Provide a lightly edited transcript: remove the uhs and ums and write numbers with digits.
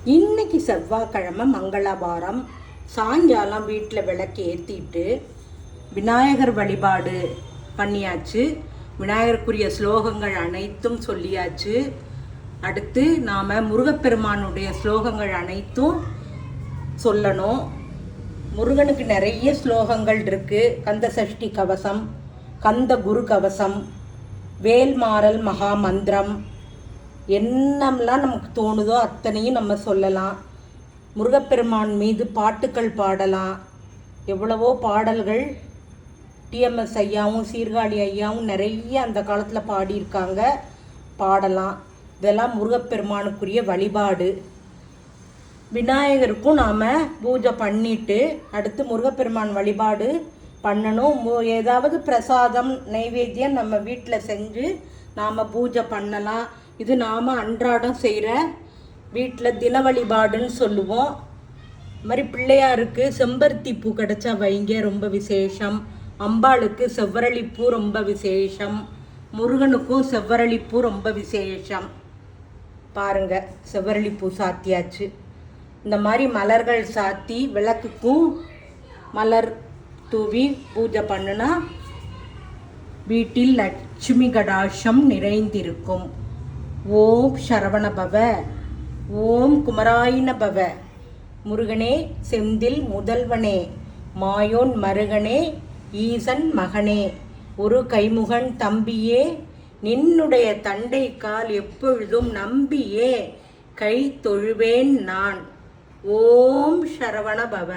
இன்னைக்கு செவ்வாய்க்கிழமை மங்களவாரம் சாயங்காலம் வீட்டில் விளக்கு ஏற்றிட்டு விநாயகர் வழிபாடு பண்ணியாச்சு. விநாயகருக்குரிய ஸ்லோகங்கள் அனைத்தும் சொல்லியாச்சு. அடுத்து நாம் முருகப்பெருமானுடைய ஸ்லோகங்கள் அனைத்தும் சொல்லணும். முருகனுக்கு நிறைய ஸ்லோகங்கள் இருக்குது. கந்த சஷ்டி கவசம், கந்த குரு கவசம், வேல்மாறல் மகா மந்திரம், என்னம்லாம் நமக்கு தோணுதோ அத்தனையும் நம்ம சொல்லலாம். முருகப்பெருமான் மீது பாட்டுக்கள் பாடலாம். எவ்வளவோ பாடல்கள் டிஎம்எஸ் ஐயாவும் சீர்காழி ஐயாவும் நிறைய அந்த காலத்தில் பாடியிருக்காங்க. பாடலாம். இதெல்லாம் முருகப்பெருமானுக்குரிய வழிபாடு. விநாயகருக்கும் நாம் பூஜை பண்ணிட்டு அடுத்து முருகப்பெருமான் வழிபாடு பண்ணணும். ஏதாவது பிரசாதம் நைவேத்தியம் நம்ம வீட்டில் செஞ்சு நாம் பூஜை பண்ணலாம். இது நாம் அன்றாடம் செய்கிற வீட்டில் தின வழிபாடுன்னு சொல்லுவோம். இது மாதிரி பிள்ளையாருக்கு செம்பருத்தி பூ கிடச்சா வைங்க, ரொம்ப விசேஷம். அம்பாளுக்கு செவ்வரளிப்பூ ரொம்ப விசேஷம். முருகனுக்கும் செவ்வரளிப்பூ ரொம்ப விசேஷம். பாருங்க, செவ்வரளிப்பூ சாத்தியாச்சு. இந்த மாதிரி மலர்கள் சாத்தி விளக்குக்கும் மலர் தூவி பூஜை பண்ணுனா வீட்டில் லட்சுமி கடாட்சம் நிறைந்திருக்கும். ஓம் சரவணபவ, ஓம் குமராயின பவ. முருகனே செந்தில் முதல்வனே, மாயோன் மருகனே, ஈசன் மகனே, ஒரு கைமுகன் தம்பியே, நின்னுடைய தண்டை கால் எப்பொழுதும் நம்பியே கை தொழுவேன் நான். ஓம் சரவணபவ.